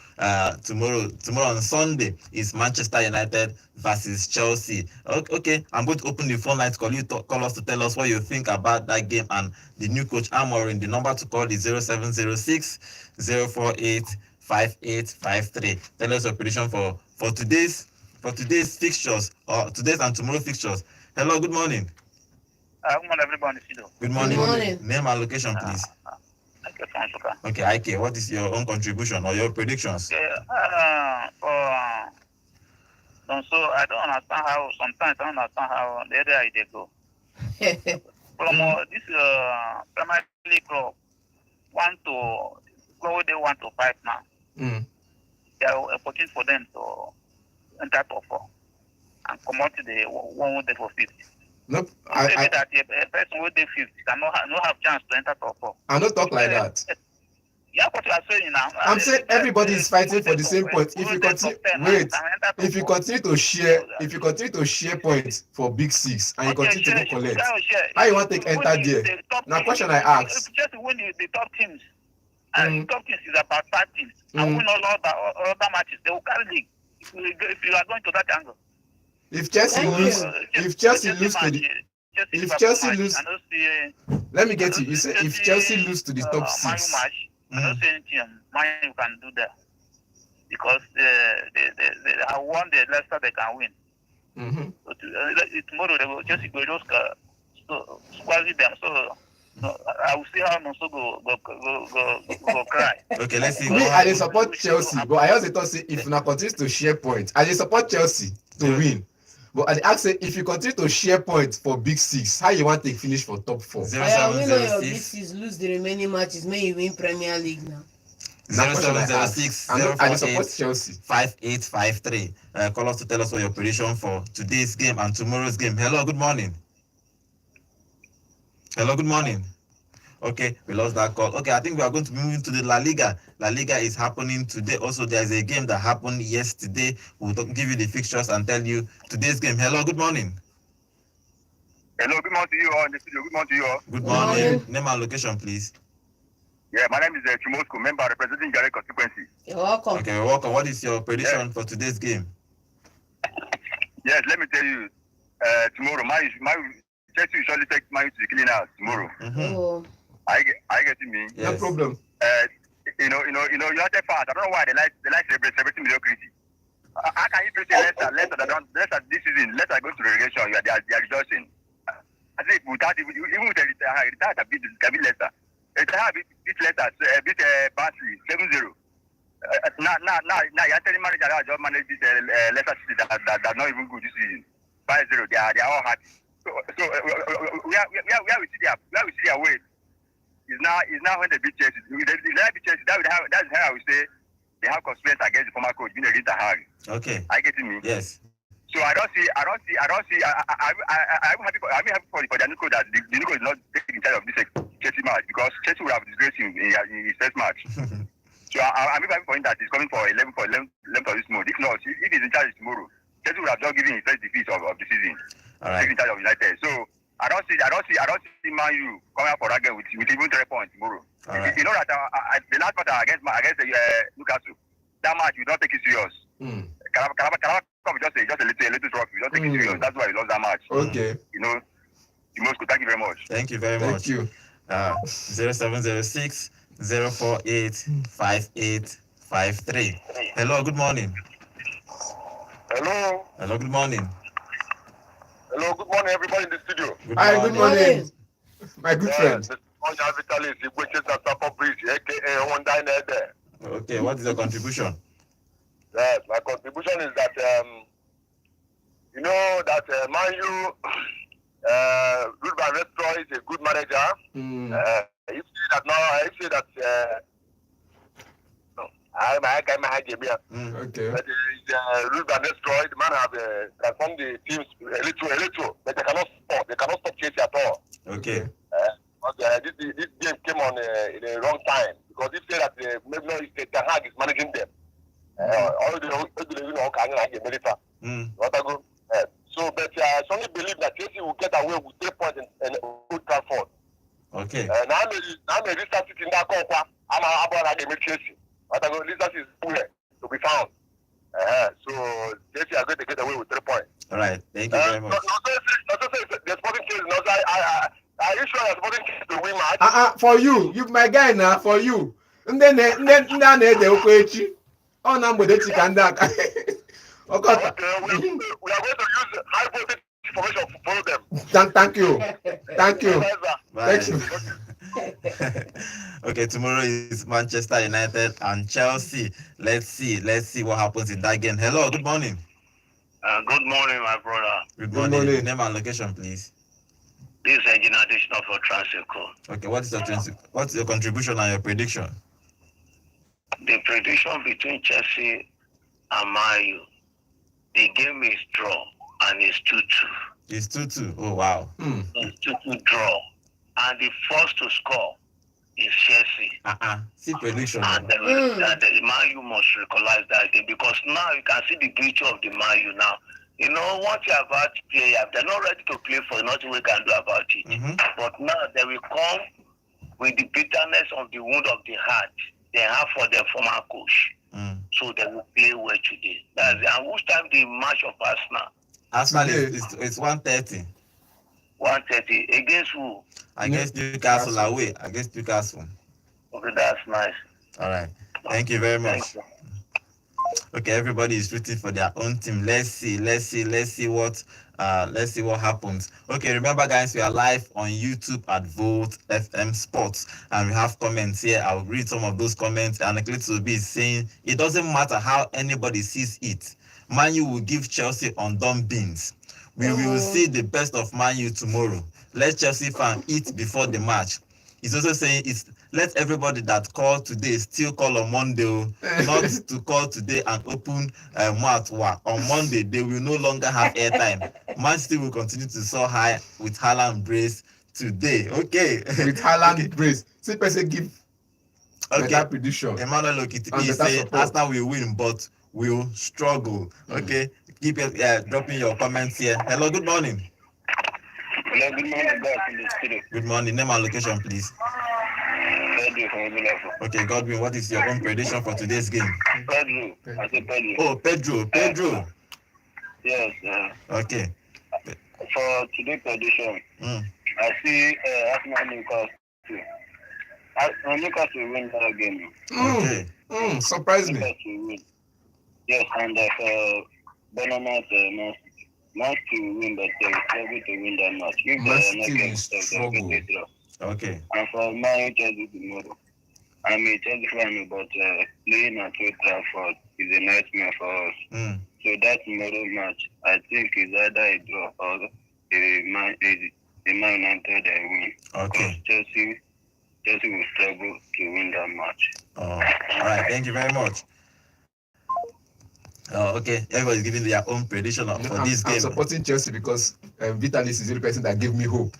Tomorrow on Sunday is Manchester United versus Chelsea. Okay, I'm going to open the phone line to call us to tell us what you think about that game and the new coach Amorim. The number to call is 0706 048 5853. Tell us your prediction for today's fixtures, or today's and tomorrow fixtures. Hello, good morning. Good morning, everybody. Good morning. Good morning. Name and location, please. Okay, Ike, what is your own contribution or your predictions? So I don't understand how, sometimes I don't understand how the other idea go. From this Premier League club, they want to fight now. There are opportunity for them to enter top 4 and come out to the one day for 50. Nope. That a person with the 50 cannot have chance to enter top 4. I don't talk like that. Yeah, what you are saying now. I'm saying everybody is fighting for the same point. If you continue to share points for Big 6 and you continue to go collect, how you want to enter there? Now, question I ask. If just win the top teams, and top teams is about 5 teams, and win all other matches, they will carry league. If you are going to that angle. If Chelsea lose, let me get you. You say if Chelsea lose to the top 6. I don't say anything. Man U can do that because they have won the Leicester. They can win. So tomorrow they will just squash them. So I will see how Nonso go cry. Okay, let's see. Me, I support Chelsea, but I also thought say if you continue to share points, I support Chelsea to win. But I ask say if you continue to share points for Big 6, how you want to finish for top 4? I win all your Big 6, lose the remaining matches, may you win Premier League now. 0706 I support Chelsea. 5853. Call us to tell us what your prediction for today's game and tomorrow's game. Hello, good morning. Hello, good morning. Okay, we lost that call. Okay, I think we are going to be moving to the La Liga. La Liga is happening today. Also, there is a game that happened yesterday. We'll give you the fixtures and tell you today's game. Hello, good morning. Hello, good morning to you all in the studio. Good morning to you all. Good morning. Name and location, please. Yeah, my name is Chimosko, member representing Gare constituency. You're welcome. Okay, you're welcome. What is your prediction for today's game? Yes, let me tell you. Tomorrow, my Chelsea will surely take Man U to the clean house tomorrow. Oh. I get me. Yes. No problem. You know, United fans. I don't know why they like celebrating mediocrity. How can you say Leicester this season? Leicester go to relegation. They are rejoicing. I think without even with the retire can beat Leicester. Retire beat Leicester beat Barnsley 7-0. Now you're telling manager that just manage this Leicester City that not even good this season 5-0. They are all happy. So where we see their way. Is now when they beat Chelsea. If they beat Chelsea, that's how I would say they have conspiracy against the former coach, Vinny Harry. Okay. Are you getting me? Yes. So I'm happy for Januko that the Januko is not taking charge of this Chelsea match because Chelsea will have disgraced him in his first match. So I'm happy for him that he's coming for 11 for this month. If not, if he's in charge tomorrow, Chelsea would have not given his first defeat of the season. All right. Taking charge of United. So I don't see Man U coming out for that game with even 3 points tomorrow. All right. You know that the last match against Newcastle, that match you don't take it serious. Carabao just a little trophy. You don't take it serious. That's why we lost that match. Okay. You know, thank you very much. Thank you very much. Thank you. 0706 048 5853. Hello, good morning. Hello. Hello, good morning. Hello, good morning, everybody in the studio. Hi, good morning. My good friend. Okay, what is your contribution? Yes, my contribution is that you know that Man U, Ruud van Nistelrooy is a good manager. If you say that Okay. but Ruud van Nistelrooy, the man have transformed the teams a little, but they cannot stop. They cannot stop Chelsea at all. Okay. But this game came on in the wrong time because if say that maybe not if Ten Hag is managing them, all the so but I strongly believe that Chelsea will get away with 3 points in Old Trafford. Okay. Now I'm a restart in that copa. I'm about to Chelsea. What I go restart is nowhere to be found. So Chelsea are going to get away with 3 points. All right. Thank you very much. The Sporting Chelsea. Are you sure the Sporting Chelsea to win match? For you my guy now, for you. Ndị a na-ede okwu echi. Ọ na mgbede chi ka ndị aka. Ọkọta. Okay, we are going to use high voltage information to follow them. Thank you. Thank you. Bye. Thank you. Okay, tomorrow is Manchester United and Chelsea. Let's see what happens in that game. Hello, good morning. Good morning, my brother. Good Good morning. morning. Name and location, please. This is Engineer Additional for Transico. Okay, what's your contribution and your prediction? The prediction between Chelsea and Man U, the game is draw and it's 2-2. It's 2-2. Oh wow. It's 2-2 draw. And the first to score is Chelsea. See prediction. And the Man U must recognize that game because now you can see the beauty of the Man U now. You know, once you have had players, they're not ready to play for nothing we can do about it. But now they will come with the bitterness of the wound of the heart they have for their former coach. So they will play well today. And which time the match of Arsenal? It's 1:30. 1:30 against who? Against Newcastle away. Against Newcastle. Okay, that's nice. All right. Thank you very much. Thank you. Okay, everybody is rooting for their own team. Let's see what happens. Okay, remember guys, we are live on YouTube at Volt FM Sports, and we have comments here. I'll read some of those comments. And Eclipse will be saying it doesn't matter how anybody sees it. Man U will give Chelsea undone beans. We will see the best of Man U tomorrow. Let Chelsea fan eat before the match. He's also saying let everybody that called today still call on Monday, not to call today and open mouth. On Monday, they will no longer have airtime. Man City will continue to soar high with Haaland brace today. Okay. With Haaland brace. See person give better prediction. Emmanuel Okitipi is saying Arsenal will win, but will struggle. Okay. Keep dropping your comments here. Hello, good morning. Hello, good morning, guys in the studio. Good morning. Name and location, please. Okay, Godwin, what is your own prediction for today's game? Pedro. I said Pedro. Oh, Pedro. Yes. Okay. For today's prediction, I see Arsenal Newcastle. Newcastle will win that game. Okay. Surprise me. Newcastle will win. Yes, and for Bournemouth, Man City will win, but they will struggle to win that match. If Man they are not City will getting stuff, they will get a draw. Okay. And for Man U, Chelsea tomorrow. I'm a Chelsea fan, but playing at Old Trafford is a nightmare for us. So that tomorrow match, I think is either a draw or a Man United win. Okay. Chelsea will struggle to win that match. All right. Thank you very much. Okay, everybody's giving their own prediction for this I'm game. supporting Chelsea because Vitalis is the only person that gave me hope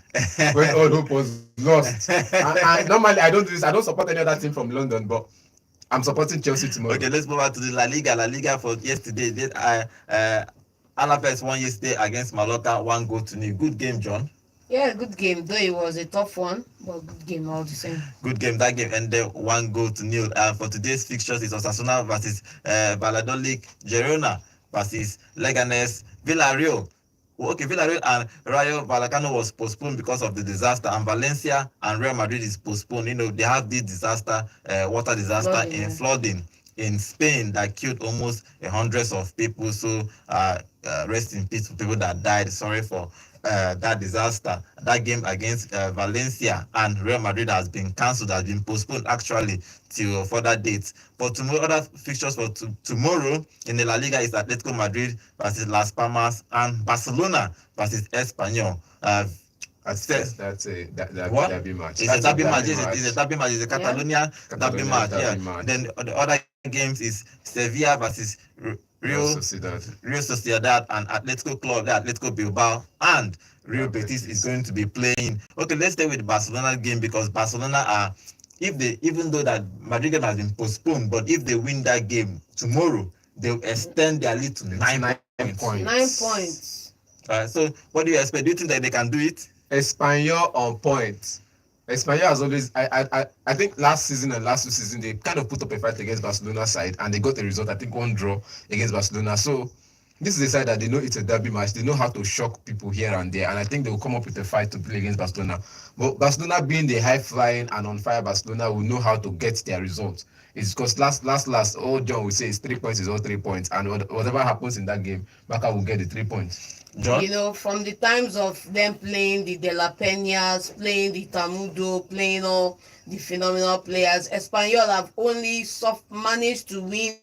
when all hope was lost. And normally I don't do this. I don't support any other team from London, but I'm supporting Chelsea tomorrow. Okay, let's move on to the La Liga. La Liga for yesterday. Alaves won yesterday against Mallorca, 1-0. Good game, John. Yeah, good game. Though it was a tough one, but good game all the same. Good game. That game ended 1-0. For today's fixtures, it's Osasuna versus Valladolid, Girona versus Leganes, Villarreal. Okay, Villarreal and Rayo Vallecano was postponed because of the disaster, and Valencia and Real Madrid is postponed. They have this disaster, water disaster flooding in Spain that killed almost hundreds of people. So rest in peace to people that died. Sorry for that disaster. That game against Valencia and Real Madrid has been cancelled, has been postponed actually till further dates. But tomorrow, other fixtures for tomorrow in the La Liga is Atletico Madrid versus Las Palmas and Barcelona versus Espanyol. That's a derby match. It's a derby match. It's a derby match. It's a Catalonia derby match. Yeah. Then the other games is Sevilla versus Real Sociedad and Atletico Club, Atletico Bilbao, and Real Betis is going to be playing. Okay, let's stay with the Barcelona game because Barcelona are, even though that Madrid game has been postponed, but if they win that game tomorrow, they'll extend their lead to 9 points. 9 points. So what do you expect? Do you think that they can do it? Espanyol on point. Espanyol has always, I think last season and last 2 seasons, they kind of put up a fight against Barcelona side and they got a result, I think 1 draw against Barcelona. So this is a side that they know it's a derby match. They know how to shock people here and there. And I think they will come up with a fight to play against Barcelona. But Barcelona being the high-flying and on-fire Barcelona will know how to get their results. It's because last, all John will say is 3 points is all 3 points. And whatever happens in that game, Barca will get the 3 points. John? From the times of them playing the De La Peñas, playing the Tamudo, playing all the phenomenal players, Espanyol have only managed to win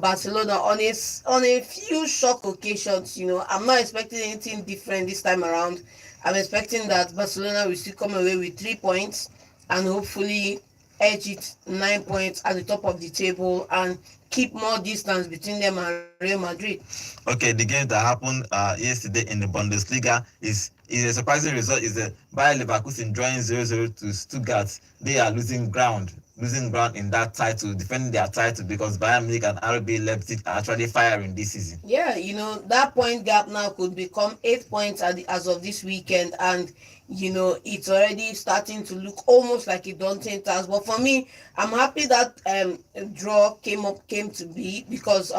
Barcelona on a few shock occasions. I'm not expecting anything different this time around. I'm expecting that Barcelona will still come away with 3 points and hopefully edge it 9 points at the top of the table and keep more distance between them and Real Madrid. Okay, the game that happened yesterday in the Bundesliga is a surprising result. Is the Bayer Leverkusen drawing 0-0 to Stuttgart. They are losing ground in that title, defending their title because Bayern Munich and RB Leipzig are actually firing this season. Yeah, that point gap now could become 8 points as of this weekend, and it's already starting to look almost like a daunting task. But for me, I'm happy that draw came to be because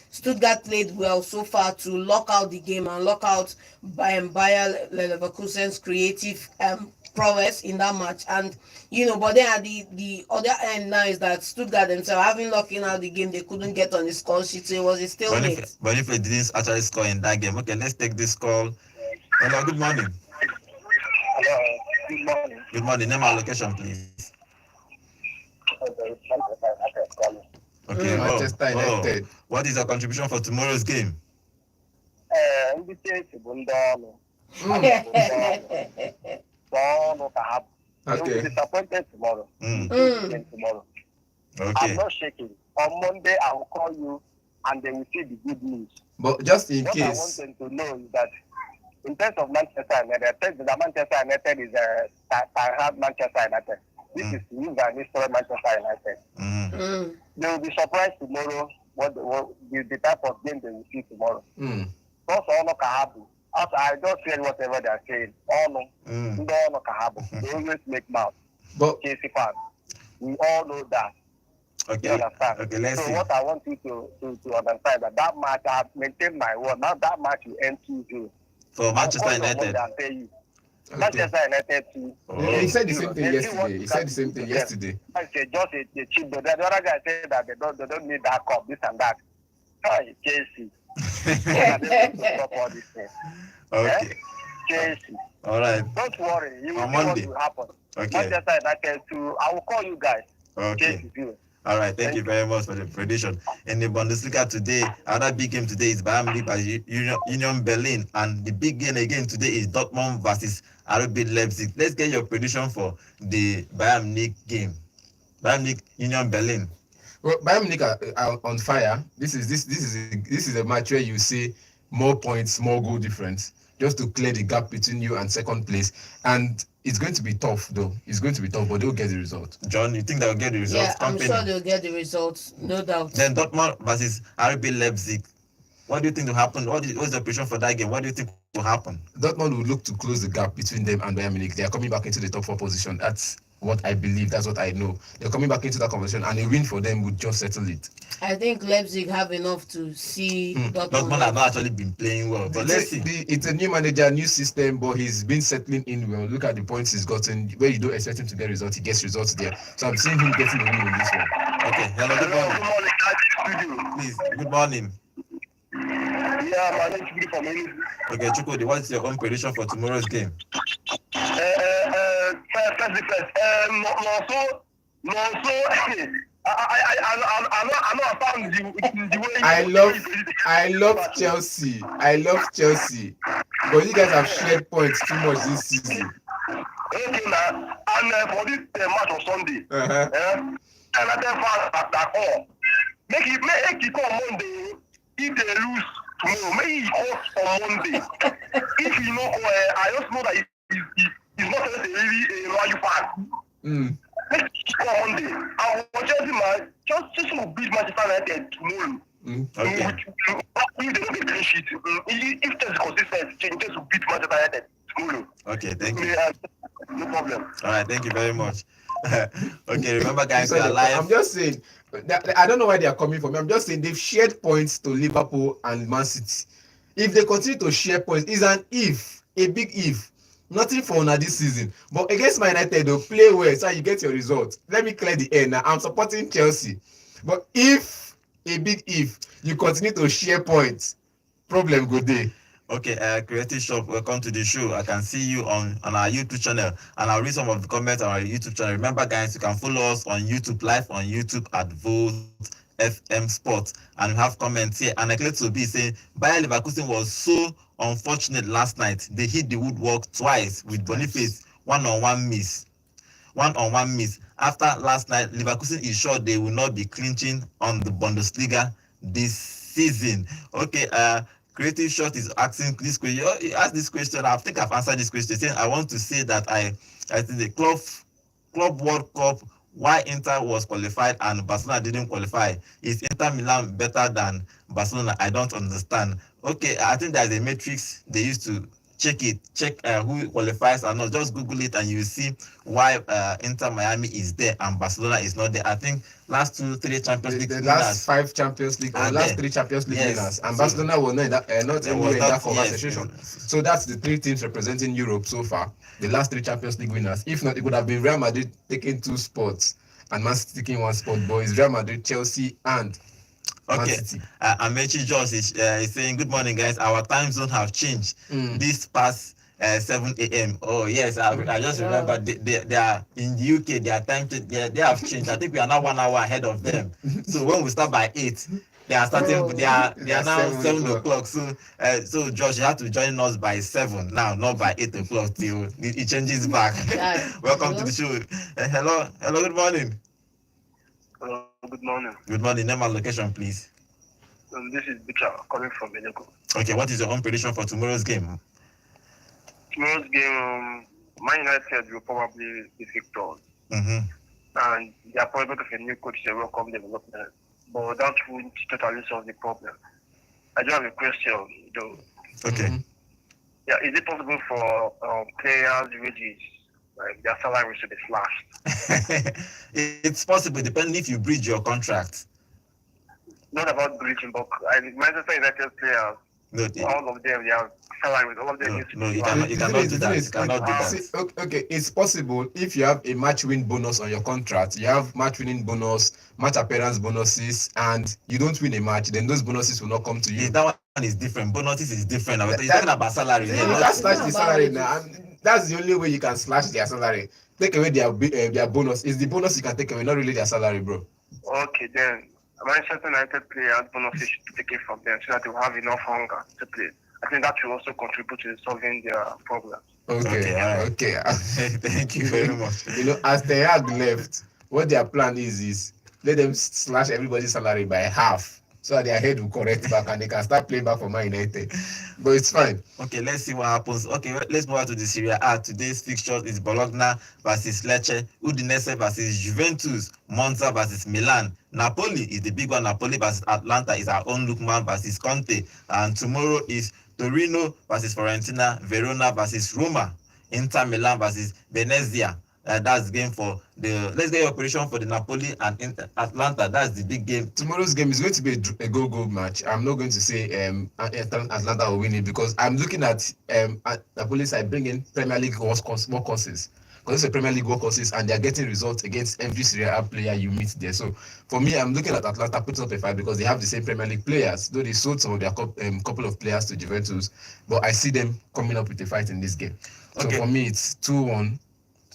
Stuttgart played well so far to lock out the game and lock out Bayer Leverkusen's creative prowess in that match. And but then at the other end now is that Stuttgart themselves, having locking out the game, they couldn't get on the score sheet, so it was a stalemate. Boniface didn't actually score in that game. Okay, let's take this call. Hello, good morning. Hello, good morning. Good morning. Name and location, please. Okay. Manchester United. What is your contribution for tomorrow's game? Okay. Disappointed tomorrow. Tomorrow. Okay. I'm not shaking. On Monday, I will call you and they will see the good news. But just in what case. I want them to know is that in terms of Manchester United, the Manchester United is Manchester United. This is new and historic Manchester United. They will be surprised tomorrow what the type of game they will see tomorrow. Also, I don't feel whatever they are saying. They always make mouth. But Chelsea fans, we all know that. Okay. You understand? Okay, let's see. What I want you to understand that match, I have maintained my word. Now that match will end 2-0. For Manchester United. Okay. Manchester United too. Yeah, he said the same thing yesterday. He said the same thing yesterday. I said just a cheap. The other guy said that they don't need that cup, this and that. Hi, Chelsea. Stop all these things. Okay. Chelsea. All right. Don't worry. You will On see what Monday. will happen. Okay. Manchester United too. I will call you guys. Okay. Chelsea too. All right, thank you very much for the prediction. In the Bundesliga today, another big game today is Bayern Munich by Union Berlin, and the big game again today is Dortmund versus RB Leipzig. Let's get your prediction for the Bayern Munich game. Bayern Munich, Union Berlin. Well, Bayern Munich are on fire. This is a match where you see more points, more goal difference, just to clear the gap between you and second place. And it's going to be tough, though. It's going to be tough, but they'll get the result. John, you think they'll get the results? Yeah, I'm sure they'll get the results, no doubt. Then Dortmund versus RB Leipzig. What do you think will happen? What's the prediction for that game? What do you think will happen? Dortmund will look to close the gap between them and Bayern Munich. They are coming back into the top 4 position. That's what I believe. That's what I know. They're coming back into that conversation, and a win for them would just settle it. I think Leipzig have enough to see Dortmund have not actually been playing well, but let's see. It's a new manager, new system, but he's been settling in well. Look at the points he's gotten. Where you don't expect him to get results, he gets results there. So I'm seeing him getting a win in this one. Okay, hello, good morning. Good morning. Please, good morning. Yeah, my name is Chukudi from Enugu. Okay, Chukwudi, what's your own prediction for tomorrow's game? First, I know I found the way. I love Chelsea. I love Chelsea. But you guys have shared points too much this season. Okay, now, and for this match on Sunday, and I tell fans that all make it come Monday. If they lose tomorrow, maybe he calls on Monday. If you know, I just know that he's not really a loyal fan. Make it come on Monday. I will Chelsea man, just to beat Manchester United tomorrow. Okay. If they don't get clean sheet, if Chelsea consistent, changes to beat Manchester United tomorrow. Okay, thank you. No problem. All right, thank you very much. Okay, remember, guys, we are live. I'm just saying, I don't know why they are coming for me. I'm just saying they've shared points to Liverpool and Man City. If they continue to share points, it's an if, a big if. Nothing for Una this season. But against Man United, they'll play well, so you get your result. Let me clear the air now. I'm supporting Chelsea. But if, a big if, you continue to share points, problem go there. Okay, Creative Shop, welcome to the show. I can see you on our YouTube channel, and I'll read some of the comments on our YouTube channel. Remember, guys, you can follow us on YouTube, live on YouTube at Volt FM Sports, and we have comments here. And I click to be saying, Bayer Leverkusen was so unfortunate last night. They hit the woodwork twice with Boniface, one-on-one miss. After last night, Leverkusen is sure they will not be clinching on the Bundesliga this season. Okay, Creative Shot is asking this question. He asked this question. I think I've answered this question. Saying I want to say that I think the club World Cup, why Inter was qualified and Barcelona didn't qualify. Is Inter Milan better than Barcelona? I don't understand. Okay, I think there's a matrix they used to check who qualifies or not. Just Google it and you see why Inter Miami is there and Barcelona is not there. I think last 2-3 Champions League winners, last 5 Champions League or last 3 Champions League winners, and Barcelona was not in that conversation. Yes. So that's the 3 teams representing Europe so far. The last 3 Champions League winners. If not, it would have been Real Madrid taking 2 spots and Man City taking 1 spot. But it's Real Madrid, Chelsea, and okay. Amechi Jones is saying, good morning, guys. Our time zone have changed this past 7 a.m. Oh, yes. I just remember they are in the UK. Their time they have changed. I think we are now 1 hour ahead of them. So when we start by 8, they are starting. They are now 7 o'clock. So Josh, you have to join us by 7 now, not by 8 o'clock till it changes back. Welcome to the show. Hello. Good morning. Hello, good morning. Good morning. Name and location, please. This is Bicha calling from Enugu. Okay, what is your own prediction for tomorrow's game? Tomorrow's game, Man United will probably be victors. And they are probably with a new coach, a welcome development. But that won't totally solve the problem. I do have a question, though. Okay. Yeah, is it possible for players' wages, like their salaries, to be slashed? It's possible, depending if you breach your contract. Not about breaching, but Manchester United players, all of them, they have salaries, all of them used to be. You cannot do that. Okay, it's possible if you have a match-win bonus on your contract. You have match-winning bonus, match appearance bonuses, and you don't win a match, then those bonuses will not come to you. That one is different. Bonuses is different. You're talking about salary. You can't slash the salary now. And that's the only way you can slash their salary. Take away their bonus. It's the bonus you can take away, not really their salary, bro. Okay, then Manchester United players bonuses should be taken from them so that they will have enough hunger to play. I think that will also contribute to solving their problems. Okay. Thank you very much. As Ten Hag left, what their plan is let them slash everybody's salary by half so that their head will correct back and they can start playing back for Man United. But it's fine. Okay, let's see what happens. Okay, let's move on to the Serie A. Today's fixtures is Bologna versus Lecce, Udinese versus Juventus, Monza versus Milan. Napoli is the big one. Napoli versus Atlanta is our own Lookman versus Conte. And tomorrow is Torino versus Fiorentina, Verona versus Roma, Inter Milan versus Venezia. That's the game for the. Let's get your prediction for the Napoli and Atlanta. That's the big game. Tomorrow's game is going to be a goal match. I'm not going to say Atlanta will win it because I'm looking at Napoli side bringing Premier League workhorses. Because it's a Premier League workhorses and they're getting results against every Serie A player you meet there. So for me, I'm looking at Atlanta putting up a fight because they have the same Premier League players. Though they sold some of their couple of players to Juventus, but I see them coming up with a fight in this game. So for me, it's 2-1.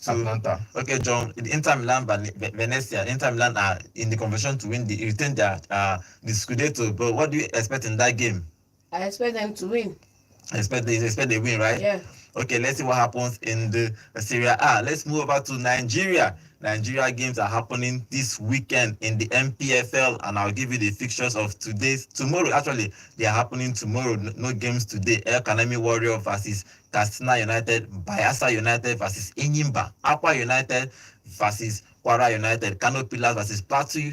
Atlanta. Okay, John. The Inter Milan, Venezia. Inter Milan are in the conversation to retain their the Scudetto. But what do you expect in that game? I expect them to win. Expect they win, right? Yeah. Okay, let's see what happens in the Serie A. Let's move over to Nigeria. Nigeria games are happening this weekend in the MPFL, and I'll give you the fixtures of tomorrow. Actually, they are happening tomorrow. No games today. El Kanemi Warrior versus Katsina United, Bayelsa United versus Enyimba, Akwa United versus Kwara United, Kano Pillars versus Plateau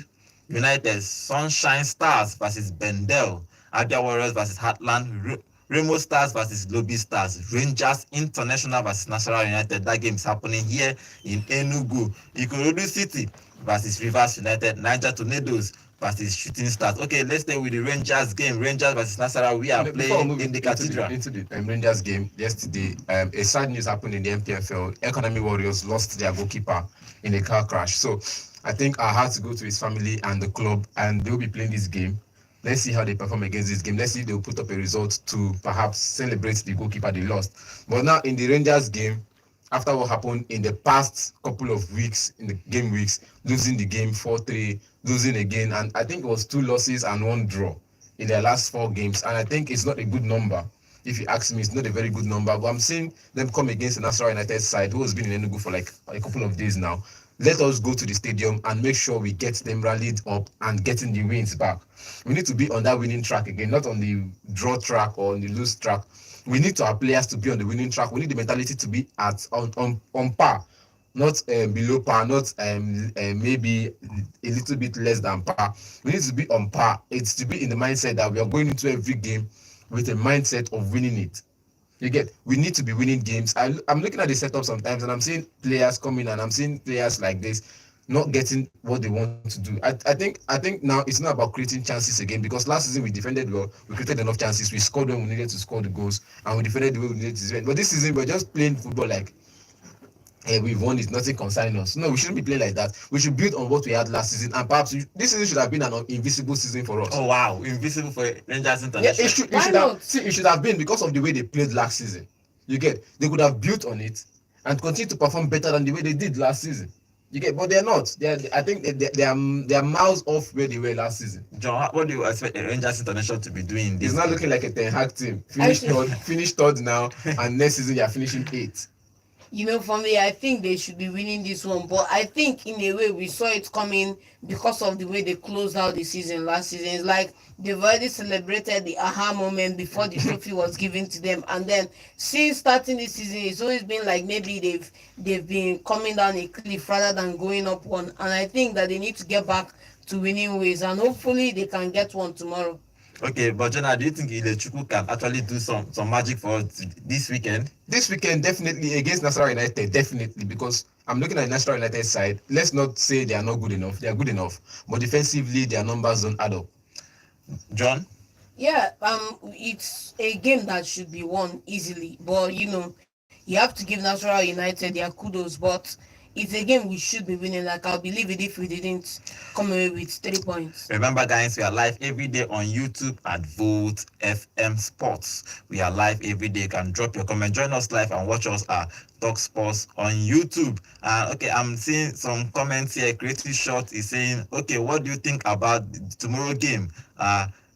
United, Sunshine Stars versus Bendel, Abia Warriors versus Heartland, Remo Stars versus Lobby Stars, Rangers International versus National United. That game is happening here in Enugu. Ikorodu City versus Rivers United, Niger Tornadoes versus Shooting Stars. Okay, let's stay with the Rangers game. Rangers versus Nasarawa. We are playing in the Cathedral. Into the Rangers game yesterday, a sad news happened in the MPFL. Economy Warriors lost their goalkeeper in a car crash. So I think I had to go to his family and the club, and they'll be playing this game. Let's see how they perform against this game. Let's see if they'll put up a result to perhaps celebrate the goalkeeper they lost. But now in the Rangers game, after what happened in the past couple of weeks, in the game weeks, losing the game 4-3, losing again, and I think it was 2 losses and 1 draw in their last 4 games. And I think it's not a good number. If you ask me, it's not a very good number. But I'm seeing them come against the National United side, who has been in Enugu for like a couple of days now. Let us go to the stadium and make sure we get them rallied up and getting the wins back. We need to be on that winning track again, not on the draw track or on the lose track. We need our players to be on the winning track. We need the mentality to be on par, not below par, not maybe a little bit less than par. We need to be on par. It's to be in the mindset that we are going into every game with a mindset of winning it. You get, we need to be winning games. I'm looking at the setup sometimes and I'm seeing players coming and I'm seeing players like this not getting what they want to do. I think now it's not about creating chances again, because last season we defended well, we created enough chances, we scored when we needed to score the goals, and we defended the way we needed to defend. But this season we're just playing football like, hey, we've won it, nothing concerning us. No, we shouldn't be playing like that. We should build on what we had last season, and perhaps this season should have been an invisible season for us. Oh wow, invisible for Rangers International. Yeah, it should have been because of the way they played last season. You get, they could have built on it and continue to perform better than the way they did last season. You get, but they're not. I think they are miles off where they were last season. John, what do you expect the Rangers International to be doing? It's not looking like a Ten Hag team. Finish third now, and next season you are finishing 8th. You know, for me, I think they should be winning this one. But I think in a way we saw it coming because of the way they closed out the season last season. It's like they've already celebrated the aha moment before the trophy was given to them. And then since starting this season, it's always been like maybe they've been coming down a cliff rather than going up one. And I think that they need to get back to winning ways. And hopefully they can get one tomorrow. Okay, but Jonah, do you think Ilechukwu can actually do some magic for us this weekend? This weekend, definitely against Nassau United, definitely, because I'm looking at Nassau United side. Let's not say they are not good enough. They are good enough, but defensively, their numbers don't add up. John? Yeah, it's a game that should be won easily, but you know, you have to give Nassau United their kudos, but it's a game we should be winning. Like, I'll believe it if we didn't come away with 3 points. Remember, guys, we are live every day on YouTube at Volt FM Sports. We are live every day. You can drop your comment, join us live, and watch us at Talk Sports on YouTube. Okay, I'm seeing some comments here. Creative Shot is saying, okay, what do you think about the tomorrow game?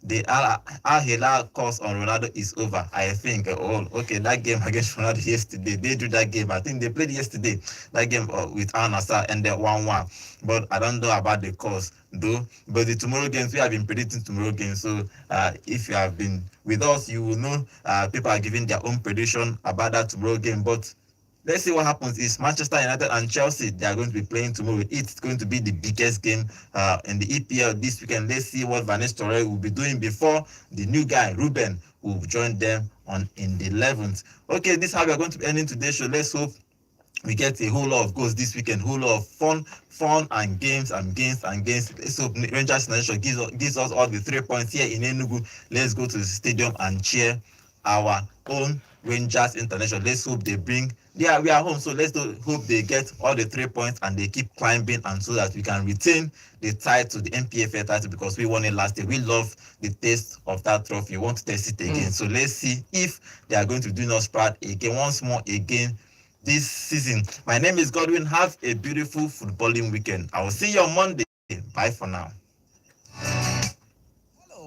the Al Hilal course on Ronaldo is over. I think. Oh, okay, that game against Ronaldo yesterday. They do that game. I think they played yesterday. That game with Al Nassr ended 1-1. But I don't know about the course though. But the tomorrow games, we have been predicting tomorrow games. So if you have been with us, you will know people are giving their own prediction about that tomorrow game. But let's see what happens. Is Manchester United and Chelsea, they are going to be playing tomorrow. It's going to be the biggest game in the EPL this weekend. Let's see what Van Nistelrooy will be doing before the new guy, Ruben, will join them in the 11th. Okay, this is how we are going to be ending today's show. Let's hope we get a whole lot of goals this weekend, whole lot of fun and games. Let's hope Rangers International gives us all the 3 points here in Enugu. Let's go to the stadium and cheer our own Rangers International. Let's hope they bring. We are home, so let's hope they get all the 3 points and they keep climbing, and so that we can retain the title, the NPFL title, because we won it last year. We love the taste of that trophy. We want to taste it again. So let's see if they are going to do us proud again, once more again this season. My name is Godwin. Have a beautiful footballing weekend. I will see you on Monday. Bye for now.